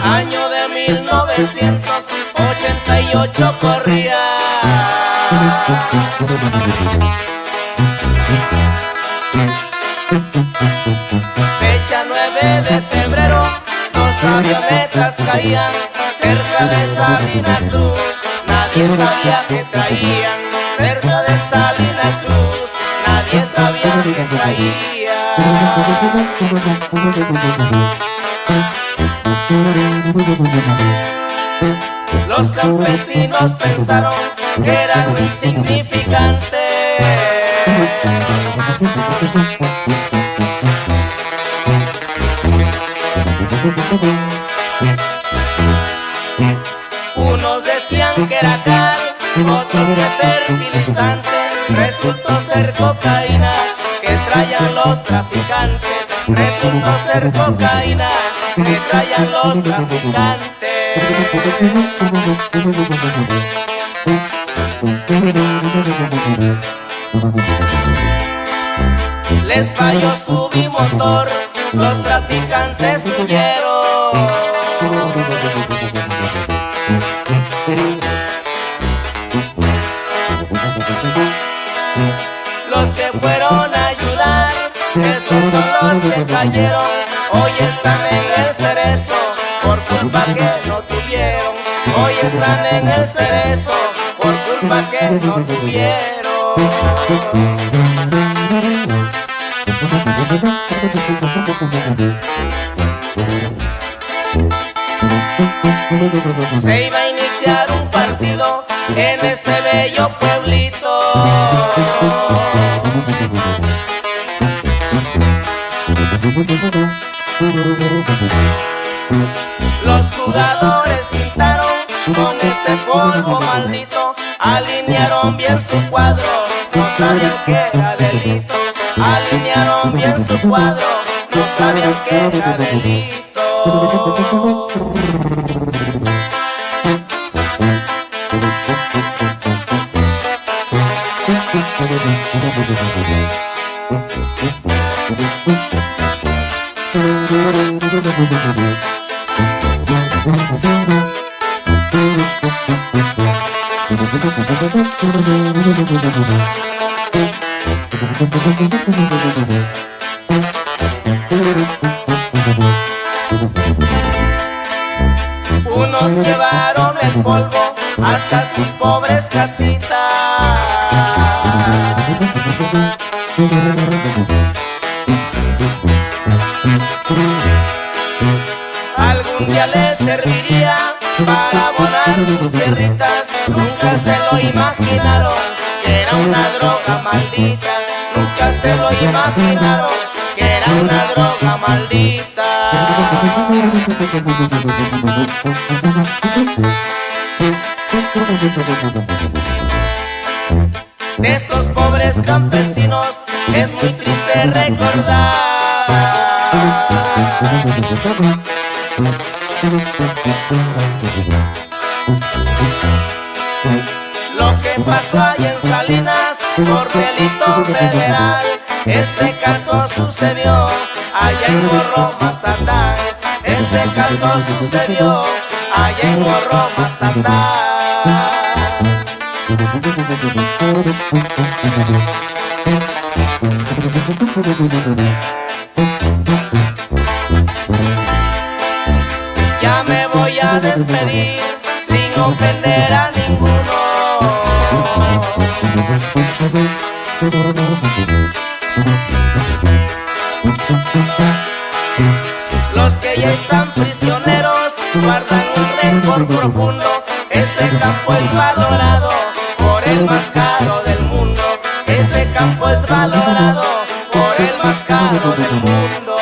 Año de 1988 corría. Fecha 9 de febrero, dos avionetas caían cerca de Salina Cruz. Nadie sabía que traían cerca de Salina Cruz. Nadie sabía que traían. Los campesinos pensaron que eran insignificantes. Unos decían que era cal, otros que fertilizante. Resultó ser cocaína que traían los traficantes. Resultó ser cocaína que traían los traficantes. Les falló su bimotor, los traficantes huyeron. Los que fueron a ayudar, esos son los que cayeron. Hoy están en el cerezo por culpa que no tuvieron. Hoy están en el cerezo por culpa que no tuvieron. Se iba a iniciar un partido en ese bello pueblito. Los jugadores pintaron con ese polvo maldito, alinearon bien su cuadro, no sabían que era delito. Alinearon bien su cuadro, no sabían que era delito. Unos llevaron el polvo hasta sus pobres casitas. Algún día les serviría para abonar sus tierritas. Nunca se lo imaginaron que era una droga maldita. Nunca se lo imaginaron que era una droga maldita. De estos pobres campesinos es muy triste recordar lo que pasó ahí en Salinas por delito federal. Este caso sucedió allá en Morro, Mazatán. Este caso sucedió allá en Morro, Mazatán. Ya me voy a despedir sin ofender a ninguno. Los que ya están prisioneros guardan un rencor profundo. Ese campo es valorado por el más caro del mundo. Ese campo es valorado por el más caro del mundo.